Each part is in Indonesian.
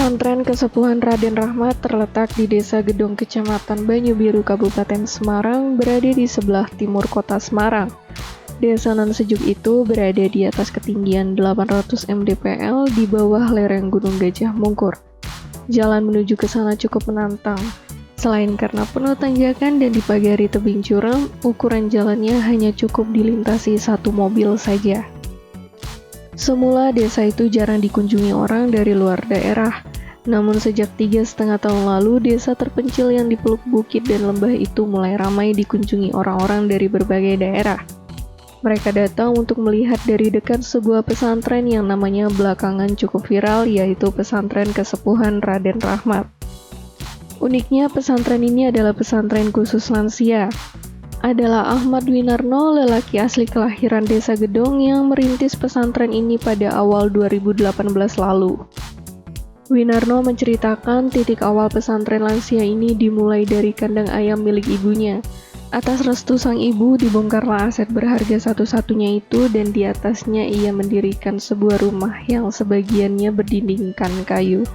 Pesantren Kesepuhan Raden Rahmat terletak di Desa Gedong, Kecamatan Banyubiru, Kabupaten Semarang, berada di sebelah timur kota Semarang. Desa non sejuk itu berada di atas ketinggian 800 mdpl di bawah lereng Gunung Gajah Mungkur. Jalan menuju ke sana cukup menantang. Selain karena penuh tanjakan dan dipagari tebing curam, ukuran jalannya hanya cukup dilintasi satu mobil saja. Semula desa itu jarang dikunjungi orang dari luar daerah. Namun sejak 3,5 tahun lalu, desa terpencil yang dipeluk bukit dan lembah itu mulai ramai dikunjungi orang-orang dari berbagai daerah. Mereka datang untuk melihat dari dekat sebuah pesantren yang namanya belakangan cukup viral, yaitu Pesantren Kesepuhan Raden Rahmat. Uniknya, pesantren ini adalah pesantren khusus lansia. Adalah Ahmad Winarno, lelaki asli kelahiran Desa Gedong yang merintis pesantren ini pada awal 2018 lalu. Winarno menceritakan titik awal pesantren lansia ini dimulai dari kandang ayam milik ibunya. Atas restu sang ibu, dibongkarlah aset berharga satu-satunya itu dan di atasnya ia mendirikan sebuah rumah yang sebagiannya berdindingkan kayu.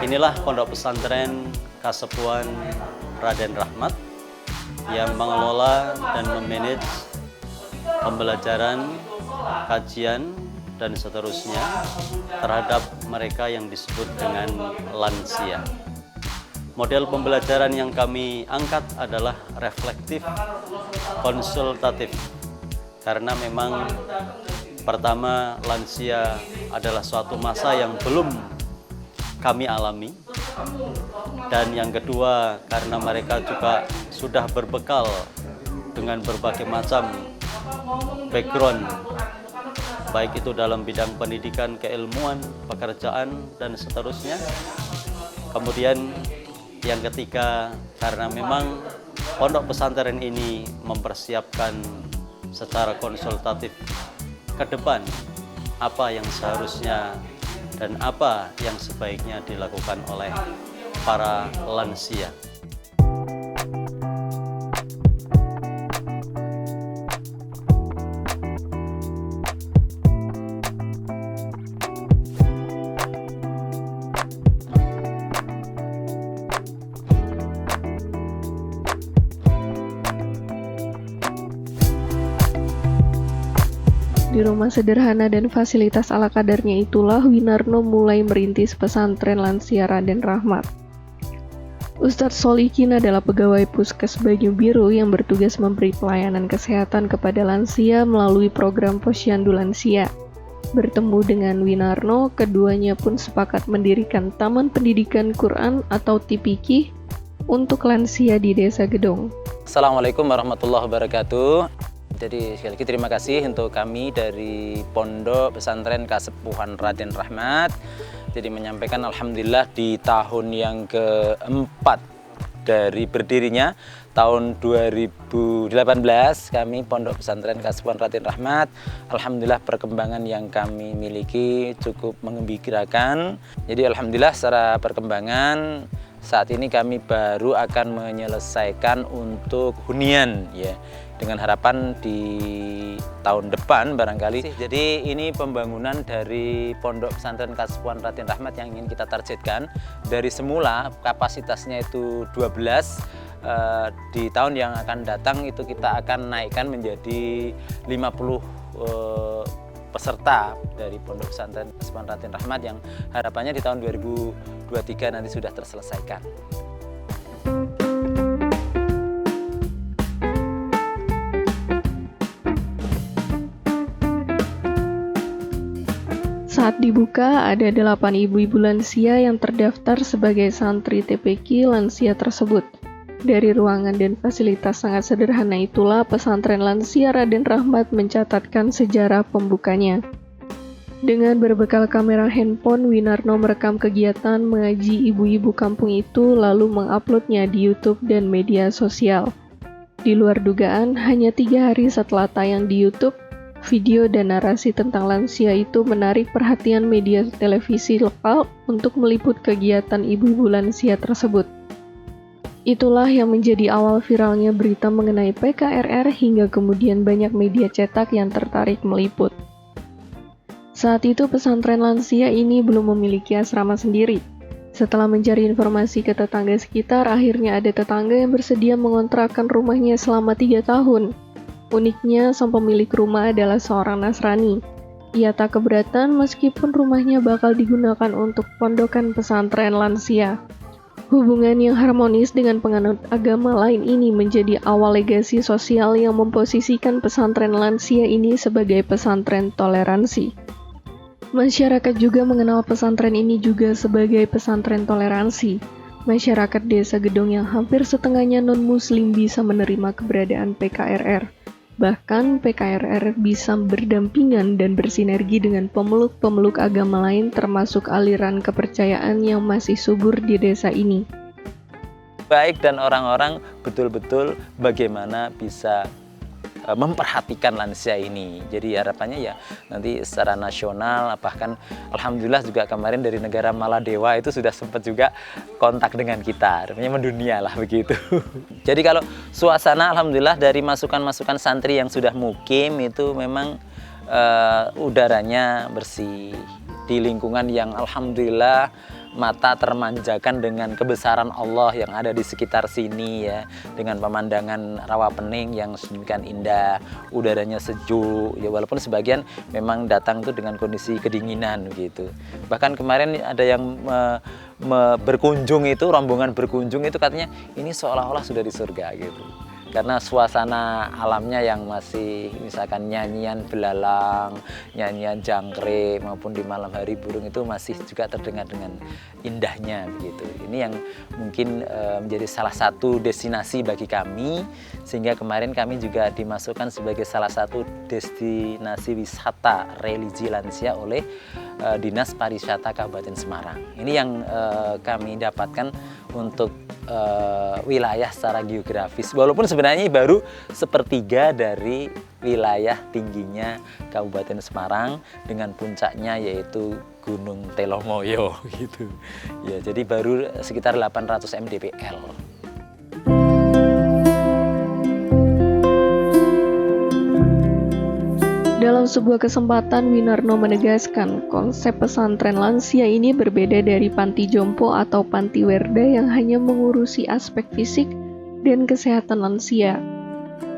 Inilah pondok pesantren Kesepuhan Raden Rahmat yang mengelola dan memanage pembelajaran, kajian, dan seterusnya terhadap mereka yang disebut dengan lansia. Model pembelajaran yang kami angkat adalah reflektif, konsultatif, karena memang pertama lansia adalah suatu masa yang belum kami alami, dan yang kedua karena mereka juga sudah berbekal dengan berbagai macam background, baik itu dalam bidang pendidikan, keilmuan, pekerjaan, dan seterusnya. Kemudian yang ketiga, karena memang pondok pesantren ini mempersiapkan secara konsultatif ke depan apa yang seharusnya dan apa yang sebaiknya dilakukan oleh para lansia. Di rumah sederhana dan fasilitas ala kadarnya itulah Winarno mulai merintis pesantren lansia Raden Rahmat. Ustadz Solikin adalah pegawai Puskes Banyubiru yang bertugas memberi pelayanan kesehatan kepada lansia melalui program Posyandu Lansia. Bertemu dengan Winarno, keduanya pun sepakat mendirikan Taman Pendidikan Quran atau TPQ untuk lansia di Desa Gedong. Assalamualaikum warahmatullahi wabarakatuh. Jadi sekali lagi terima kasih untuk kami dari Pondok Pesantren Kesepuhan Raden Rahmat. Jadi menyampaikan alhamdulillah di tahun yang keempat dari berdirinya, tahun 2018 kami Pondok Pesantren Kesepuhan Raden Rahmat. Alhamdulillah perkembangan yang kami miliki cukup menggembirakan. Jadi alhamdulillah secara perkembangan saat ini kami baru akan menyelesaikan untuk hunian ya. Dengan harapan di tahun depan barangkali. Jadi ini pembangunan dari Pondok Pesantren Kesepuhan Raden Rahmat yang ingin kita targetkan. Dari semula kapasitasnya itu 12, di tahun yang akan datang itu kita akan naikkan menjadi 50 peserta dari Pondok Pesantren Kesepuhan Raden Rahmat yang harapannya di tahun 2023 nanti sudah terselesaikan. Saat dibuka, ada 8 ibu-ibu lansia yang terdaftar sebagai santri TPQ lansia tersebut. Dari ruangan dan fasilitas sangat sederhana itulah pesantren lansia Raden Rahmat mencatatkan sejarah pembukanya. Dengan berbekal kamera handphone, Winarno merekam kegiatan mengaji ibu-ibu kampung itu lalu menguploadnya di YouTube dan media sosial. Di luar dugaan, hanya 3 hari setelah tayang di YouTube, video dan narasi tentang lansia itu menarik perhatian media televisi lokal untuk meliput kegiatan ibu-ibu lansia tersebut. Itulah yang menjadi awal viralnya berita mengenai PKRR hingga kemudian banyak media cetak yang tertarik meliput. Saat itu pesantren lansia ini belum memiliki asrama sendiri. Setelah mencari informasi ke tetangga sekitar, akhirnya ada tetangga yang bersedia mengontrakkan rumahnya selama 3 tahun. Uniknya, sang pemilik rumah adalah seorang Nasrani. Ia tak keberatan meskipun rumahnya bakal digunakan untuk pondokan pesantren lansia. Hubungan yang harmonis dengan penganut agama lain ini menjadi awal legasi sosial yang memposisikan pesantren lansia ini sebagai pesantren toleransi. Masyarakat juga mengenal pesantren ini juga sebagai pesantren toleransi. Masyarakat Desa Gedong yang hampir setengahnya non-muslim bisa menerima keberadaan PKRR. Bahkan PKRR bisa berdampingan dan bersinergi dengan pemeluk-pemeluk agama lain termasuk aliran kepercayaan yang masih subur di desa ini. Baik, dan orang-orang betul-betul bagaimana bisa memperhatikan lansia ini. Jadi harapannya ya nanti secara nasional, bahkan alhamdulillah juga kemarin dari negara Maladewa itu sudah sempat juga kontak dengan kita, artinya mendunia lah begitu. Jadi kalau suasana alhamdulillah dari masukan-masukan santri yang sudah mukim itu memang udaranya bersih, di lingkungan yang alhamdulillah mata termanjakan dengan kebesaran Allah yang ada di sekitar sini ya, dengan pemandangan rawa pening yang sedemikian indah, udaranya sejuk ya, walaupun sebagian memang datang tuh dengan kondisi kedinginan gitu. Bahkan kemarin ada yang berkunjung itu, rombongan berkunjung itu katanya ini seolah-olah sudah di surga gitu. Karena suasana alamnya yang masih misalkan nyanyian belalang, nyanyian jangkrik maupun di malam hari burung itu masih juga terdengar dengan indahnya begitu. Ini yang mungkin menjadi salah satu destinasi bagi kami, sehingga kemarin kami juga dimasukkan sebagai salah satu destinasi wisata religi lansia oleh Dinas Pariwisata Kabupaten Semarang. Ini yang kami dapatkan untuk wilayah secara geografis, walaupun sebenarnya baru sepertiga dari wilayah tingginya Kabupaten Semarang dengan puncaknya yaitu Gunung Telomoyo gitu. Ya, jadi baru sekitar 800 mdpl. Dalam sebuah kesempatan, Winarno menegaskan konsep pesantren lansia ini berbeda dari panti jompo atau panti werda yang hanya mengurusi aspek fisik dan kesehatan lansia.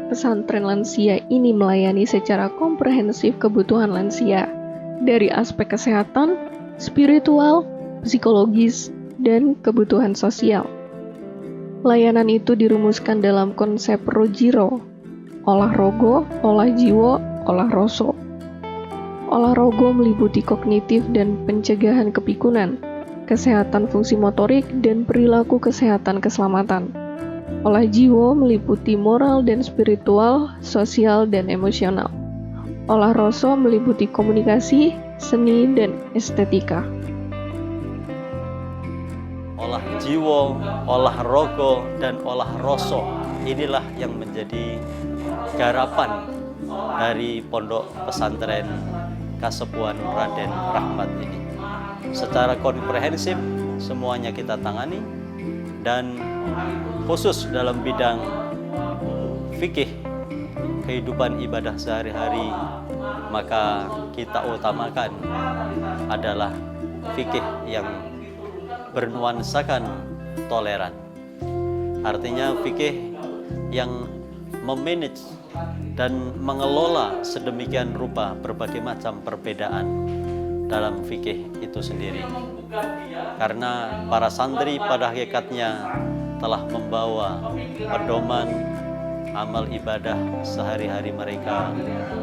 Pesantren lansia ini melayani secara komprehensif kebutuhan lansia, dari aspek kesehatan, spiritual, psikologis, dan kebutuhan sosial. Layanan itu dirumuskan dalam konsep Rojiro, olah rogo, olah jiwo, olah roso. Olah rogo meliputi kognitif dan pencegahan kepikunan, kesehatan fungsi motorik, dan perilaku kesehatan keselamatan. Olah jiwo meliputi moral dan spiritual, sosial, dan emosional. Olah roso meliputi komunikasi, seni, dan estetika. Olah jiwo, olah rogo, dan olah roso, inilah yang menjadi garapan dari Pondok Pesantren Kasepuhan Raden Rahmat ini. Secara komprehensif semuanya kita tangani, dan khusus dalam bidang fikih kehidupan ibadah sehari-hari, maka kita utamakan adalah fikih yang bernuansakan toleran. Artinya fikih yang memanage dan mengelola sedemikian rupa berbagai macam perbedaan dalam fikih itu sendiri. Karena para santri pada hakikatnya telah membawa pedoman amal ibadah sehari-hari mereka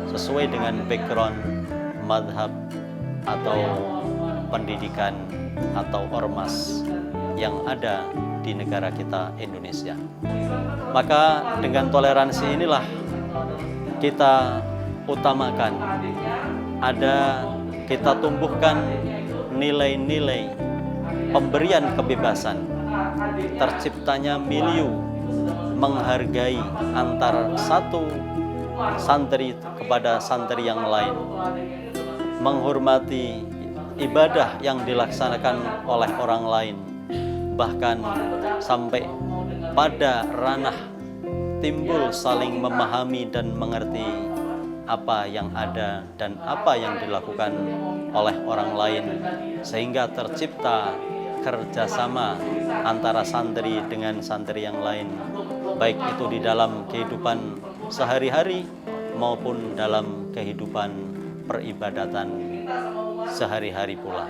sesuai dengan background madhab atau pendidikan atau ormas yang ada di negara kita Indonesia. Maka dengan toleransi inilah kita utamakan, kita tumbuhkan nilai-nilai pemberian kebebasan, terciptanya milieu menghargai antar satu santri kepada santri yang lain, menghormati ibadah yang dilaksanakan oleh orang lain, bahkan sampai pada ranah timbul saling memahami dan mengerti apa yang ada dan apa yang dilakukan oleh orang lain, sehingga tercipta kerjasama antara santri dengan santri yang lain, baik itu di dalam kehidupan sehari-hari maupun dalam kehidupan peribadatan sehari-hari pula.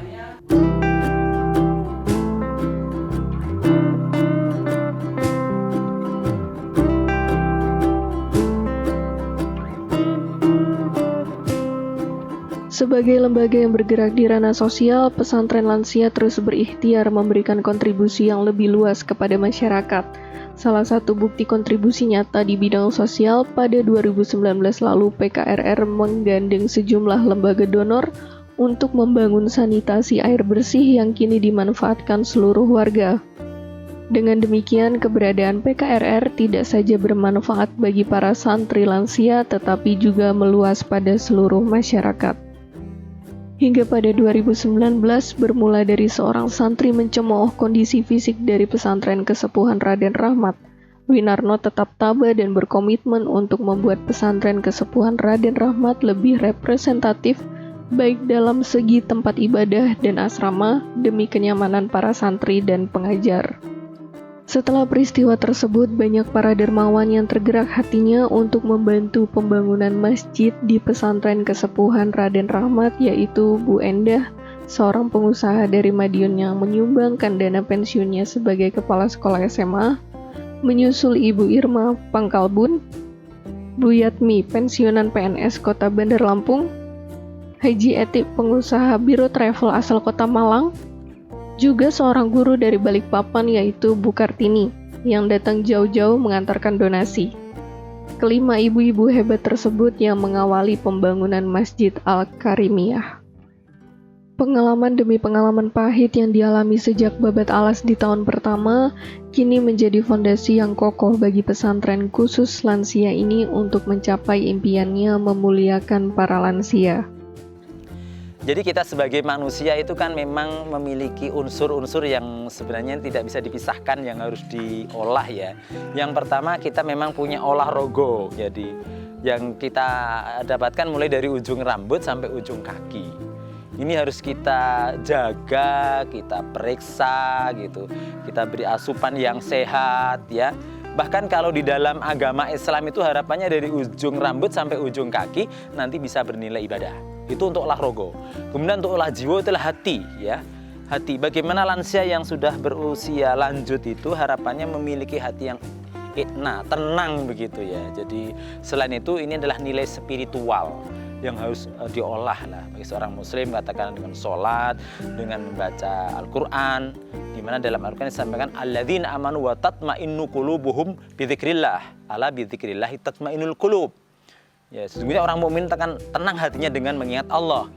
Sebagai lembaga yang bergerak di ranah sosial, pesantren lansia terus berikhtiar memberikan kontribusi yang lebih luas kepada masyarakat. Salah satu bukti kontribusi nyata di bidang sosial, pada 2019 lalu PKRR menggandeng sejumlah lembaga donor untuk membangun sanitasi air bersih yang kini dimanfaatkan seluruh warga. Dengan demikian, keberadaan PKRR tidak saja bermanfaat bagi para santri lansia, tetapi juga meluas pada seluruh masyarakat. Hingga pada 2019, bermula dari seorang santri mencemooh kondisi fisik dari pesantren Kesepuhan Raden Rahmat, Winarno tetap tabah dan berkomitmen untuk membuat pesantren Kesepuhan Raden Rahmat lebih representatif, baik dalam segi tempat ibadah dan asrama, demi kenyamanan para santri dan pengajar. Setelah peristiwa tersebut, banyak para dermawan yang tergerak hatinya untuk membantu pembangunan masjid di pesantren Kesepuhan Raden Rahmat, yaitu Bu Endah, seorang pengusaha dari Madiun yang menyumbangkan dana pensiunnya sebagai kepala sekolah SMA, menyusul Ibu Irma Pangkalbun, Bu Yatmi, pensiunan PNS Kota Bandar Lampung, Haji Etik, pengusaha biro travel asal Kota Malang, juga seorang guru dari Balikpapan yaitu Bu Kartini yang datang jauh-jauh mengantarkan donasi. Kelima ibu-ibu hebat tersebut yang mengawali pembangunan Masjid Al-Karimiyah. Pengalaman demi pengalaman pahit yang dialami sejak babat alas di tahun pertama kini menjadi fondasi yang kokoh bagi pesantren khusus lansia ini untuk mencapai impiannya memuliakan para lansia. Jadi kita sebagai manusia itu kan memang memiliki unsur-unsur yang sebenarnya tidak bisa dipisahkan, yang harus diolah ya. Yang pertama, kita memang punya olah rogo. Jadi yang kita dapatkan mulai dari ujung rambut sampai ujung kaki. Ini harus kita jaga, kita periksa gitu. Kita beri asupan yang sehat ya. Bahkan kalau di dalam agama Islam itu harapannya dari ujung rambut sampai ujung kaki nanti bisa bernilai ibadah. Itu untuk olah rogo. Kemudian untuk olah jiwa itulah hati ya. Hati, bagaimana lansia yang sudah berusia lanjut itu harapannya memiliki hati yang tenang begitu ya. Jadi selain itu ini adalah nilai spiritual yang harus diolah lah bagi seorang muslim, katakan dengan sholat, dengan membaca Al-Quran, di mana dalam Al-Quran disampaikan alladzina amanu wa tatma'innu qulubuhum bidzikrillah, ala bidzikrillahi tatma'innul qulub. Ya, sesungguhnya orang mukmin tenang hatinya dengan mengingat Allah.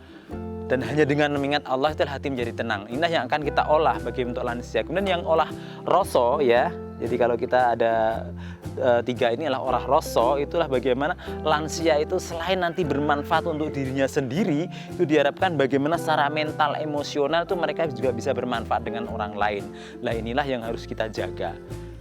Dan hanya dengan mengingat Allah itu hati menjadi tenang. Inilah yang akan kita olah bagi untuk lansia. Kemudian yang olah roso ya. Jadi kalau kita ada tiga ini adalah olah roso, itulah bagaimana lansia itu selain nanti bermanfaat untuk dirinya sendiri, itu diharapkan bagaimana secara mental, emosional itu mereka juga bisa bermanfaat dengan orang lain. Nah inilah yang harus kita jaga.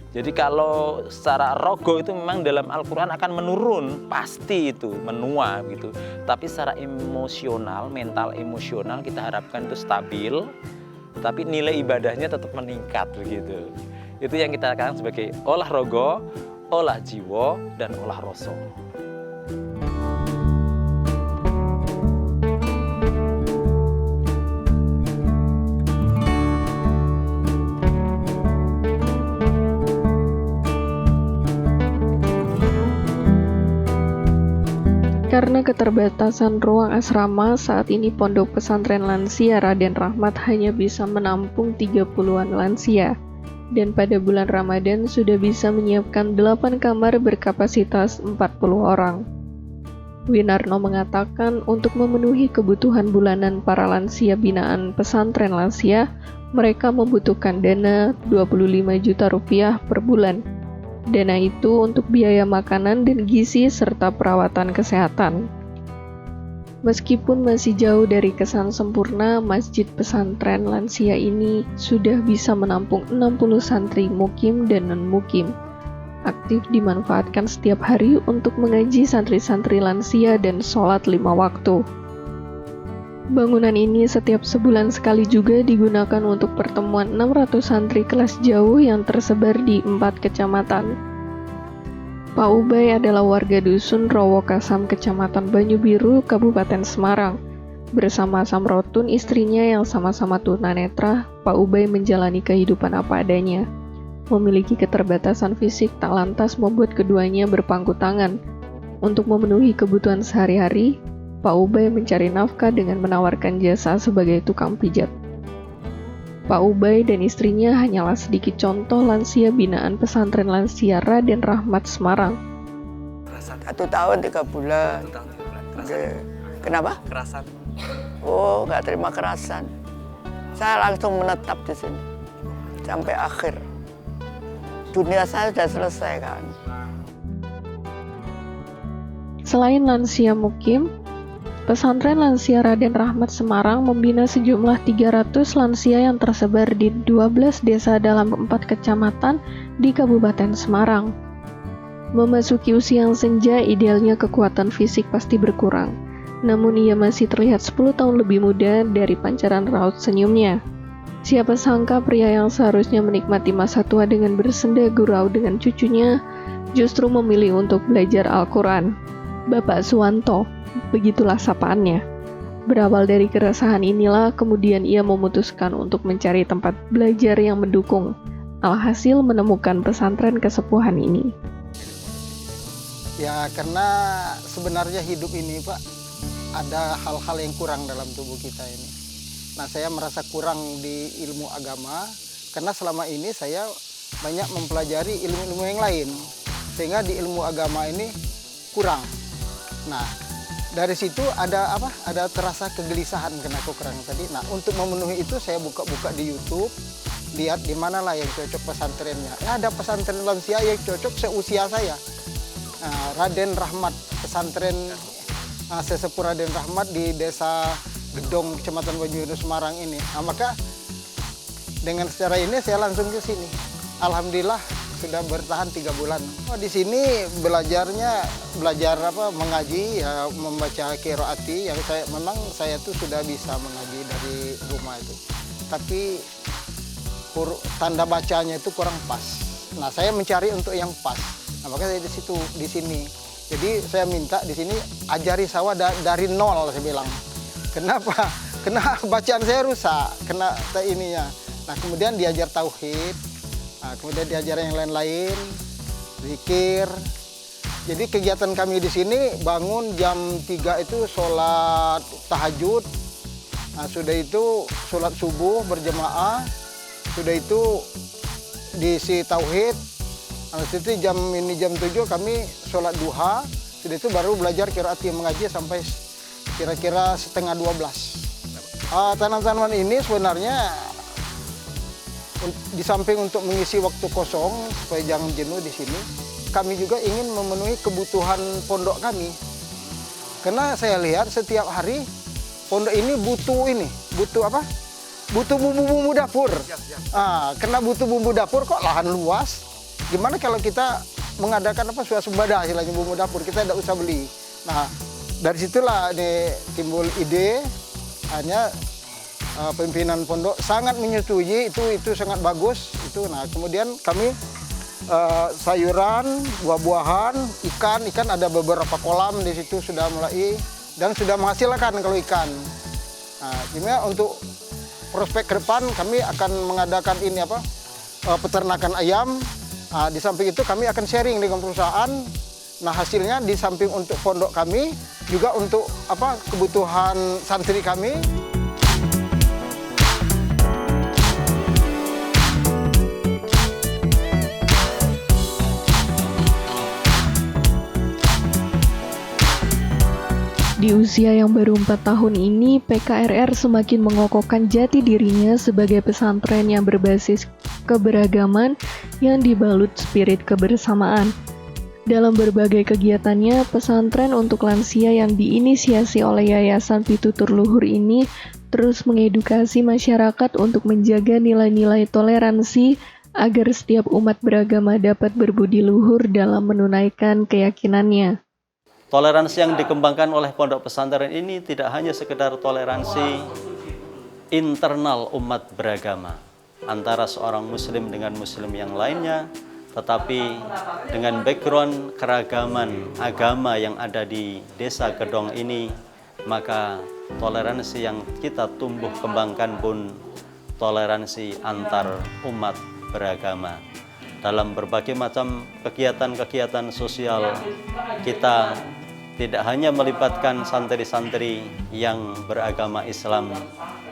Jadi kalau secara rogo itu memang dalam Al-Quran akan menurun, pasti itu, menua gitu. Tapi secara emosional, mental emosional kita harapkan itu stabil, tapi nilai ibadahnya tetap meningkat begitu. Itu yang kita katakan sebagai olah rogo, olah jiwa, dan olah roso. Karena keterbatasan ruang asrama, saat ini Pondok Pesantren Lansia Raden Rahmat hanya bisa menampung 30-an lansia. Dan pada bulan Ramadan sudah bisa menyiapkan 8 kamar berkapasitas 40 orang. Winarno mengatakan untuk memenuhi kebutuhan bulanan para lansia binaan pesantren lansia, mereka membutuhkan dana 25 juta rupiah per bulan. Dana itu untuk biaya makanan dan gizi serta perawatan kesehatan. Meskipun masih jauh dari kesan sempurna, Masjid Pesantren Lansia ini sudah bisa menampung 60 santri mukim dan non-mukim. aktif dimanfaatkan setiap hari untuk mengaji santri-santri lansia dan sholat 5 waktu. Bangunan ini setiap sebulan sekali juga digunakan untuk pertemuan 600 santri kelas jauh yang tersebar di 4 kecamatan. Pak Ubay adalah warga dusun Rowo Kasam, Kecamatan Banyu-Biru, Kabupaten Semarang. Bersama Samrotun, istrinya yang sama-sama tunanetra, Pak Ubay menjalani kehidupan apa adanya. Memiliki keterbatasan fisik tak lantas membuat keduanya berpangku tangan. Untuk memenuhi kebutuhan sehari-hari, Pak Ubay mencari nafkah dengan menawarkan jasa sebagai tukang pijat. Pak Ubay dan istrinya hanyalah sedikit contoh lansia binaan pesantren lansia Raden Rahmat Semarang. 1 tahun 3 bulan. Kenapa? Kerasan. Oh, nggak terima kerasan. Saya langsung menetap di sini sampai akhir. Dunia saya sudah selesai kan. Selain lansia mukim, pesantren lansia Raden Rahmat Semarang membina sejumlah 300 lansia yang tersebar di 12 desa dalam 4 kecamatan di Kabupaten Semarang. Memasuki usia yang senja, idealnya kekuatan fisik pasti berkurang. Namun ia masih terlihat 10 tahun lebih muda dari pancaran raut senyumnya. Siapa sangka pria yang seharusnya menikmati masa tua dengan bersenda gurau dengan cucunya, justru memilih untuk belajar Al-Quran. Bapak Suwanto, begitulah sapaannya. Berawal dari keresahan inilah, kemudian ia memutuskan untuk mencari tempat belajar yang mendukung. Alhasil menemukan pesantren kesepuhan ini. Ya karena sebenarnya hidup ini Pak, ada hal-hal yang kurang dalam tubuh kita ini. Nah saya merasa kurang di ilmu agama, karena selama ini saya banyak mempelajari ilmu-ilmu yang lain. Sehingga di ilmu agama ini kurang. Nah dari situ ada apa? Ada terasa kegelisahan karena aku kurang tadi. Nah untuk memenuhi itu saya buka-buka di YouTube, lihat di mana lah yang cocok pesantrennya. Ya, ada pesantren lansia yang cocok seusia saya. Nah, Raden Rahmat, pesantren sesepuh Raden Rahmat di desa Gedong, Kecamatan Banyu-Biru, Semarang ini. Nah, maka dengan secara ini saya langsung ke sini. Alhamdulillah sudah bertahan 3 bulan. Di sini belajar mengaji, ya, membaca qiraati. Yang saya tuh sudah bisa mengaji dari rumah itu. Tapi tanda bacanya itu kurang pas. Nah, saya mencari untuk yang pas. Nah, makanya saya di sini. Jadi saya minta di sini ajari saya dari nol, saya bilang. Kenapa? Karena bacaan saya rusak, kena ininya. Nah, kemudian diajar tauhid, nah, kemudian diajar yang lain-lain, zikir. Jadi kegiatan kami di sini bangun jam 3 itu sholat tahajud. Nah, sudah itu sholat subuh berjamaah. Sudah itu diisi tauhid. Nah, itu jam 7 kami sholat duha. Sudah itu baru belajar qiraati mengaji sampai kira-kira setengah 12. Tanaman ini sebenarnya di samping untuk mengisi waktu kosong supaya jangan jenuh di sini, kami juga ingin memenuhi kebutuhan pondok kami. Karena saya lihat setiap hari pondok ini butuh apa? Butuh bumbu-bumbu dapur. Karena butuh bumbu dapur kok lahan luas. Gimana kalau kita mengadakan swasembada istilahnya bumbu dapur, kita tidak usah beli. Nah, dari situlah ini timbul ide, hanya pimpinan pondok sangat menyetujui itu sangat bagus itu. Nah, kemudian kami sayuran, buah-buahan, ikan ada beberapa kolam di situ sudah mulai dan sudah menghasilkan kalau ikan. Nah, jadi untuk prospek ke depan kami akan mengadakan peternakan ayam. Nah, di samping itu kami akan sharing dengan perusahaan. Nah, hasilnya di samping untuk pondok kami juga untuk kebutuhan santri kami. Di usia yang baru 4 tahun ini, PKRR semakin mengokohkan jati dirinya sebagai pesantren yang berbasis keberagaman yang dibalut spirit kebersamaan. Dalam berbagai kegiatannya, pesantren untuk lansia yang diinisiasi oleh Yayasan Pitutur Luhur ini terus mengedukasi masyarakat untuk menjaga nilai-nilai toleransi, agar setiap umat beragama dapat berbudi luhur dalam menunaikan keyakinannya. Toleransi yang dikembangkan oleh pondok pesantren ini tidak hanya sekedar toleransi internal umat beragama antara seorang muslim dengan muslim yang lainnya, tetapi dengan background keragaman agama yang ada di Desa Gedong ini, maka toleransi yang kita tumbuh kembangkan pun toleransi antar umat beragama. Dalam berbagai macam kegiatan-kegiatan sosial, kita tidak hanya melibatkan santri-santri yang beragama Islam,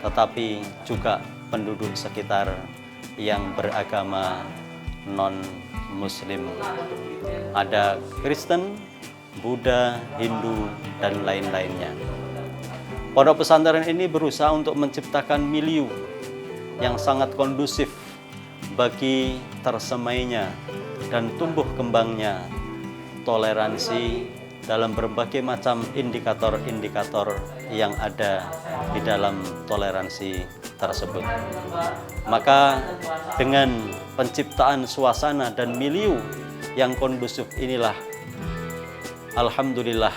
tetapi juga penduduk sekitar yang beragama non-Muslim. Ada Kristen, Buddha, Hindu, dan lain-lainnya. Pondok pesantren ini berusaha untuk menciptakan milieu yang sangat kondusif bagi tersemainya dan tumbuh kembangnya toleransi dalam berbagai macam indikator-indikator yang ada di dalam toleransi tersebut. Maka dengan penciptaan suasana dan milieu yang kondusif inilah, alhamdulillah,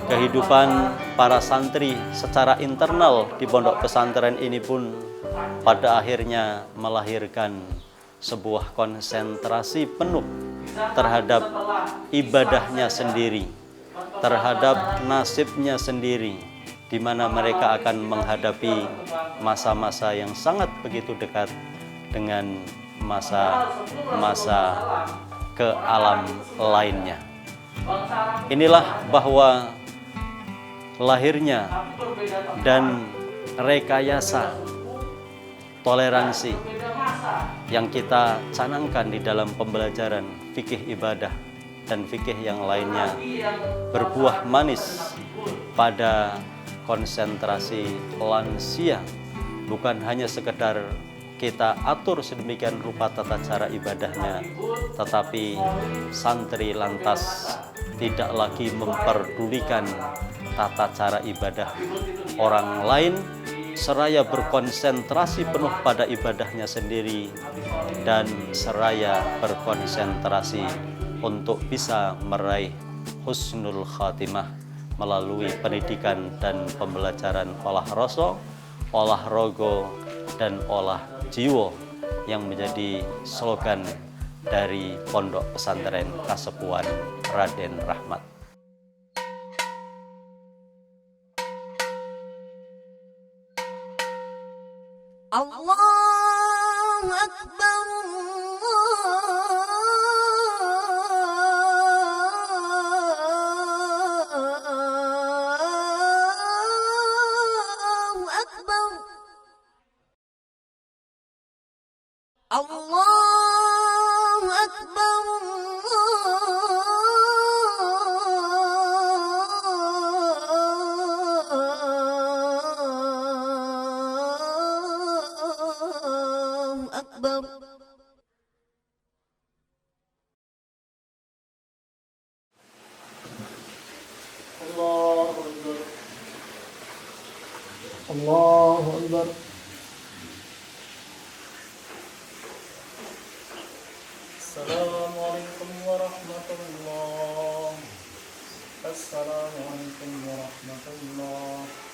kehidupan para santri secara internal di pondok pesantren ini pun pada akhirnya melahirkan sebuah konsentrasi penuh terhadap ibadahnya sendiri, terhadap nasibnya sendiri, di mana mereka akan menghadapi masa-masa yang sangat begitu dekat dengan masa-masa ke alam lainnya. Inilah bahwa lahirnya dan rekayasa toleransi yang kita canangkan di dalam pembelajaran fikih ibadah dan fikih yang lainnya berbuah manis pada konsentrasi lansia, bukan hanya sekedar kita atur sedemikian rupa tata cara ibadahnya, tetapi santri lantas tidak lagi memperdulikan tata cara ibadah orang lain, seraya berkonsentrasi penuh pada ibadahnya sendiri dan seraya berkonsentrasi untuk bisa meraih husnul khatimah melalui pendidikan dan pembelajaran olah rasa, olah rogo, dan olah jiwa yang menjadi slogan dari Pondok Pesantren Kasepuhan Raden Rahmat. Allahu Akbar, Allahu Akbar, Allahu Akbar, Allahu Akbar. Allahu Akbar. Assalamualaikum warahmatullahi wabarakatuh. Assalamualaikum warahmatullahi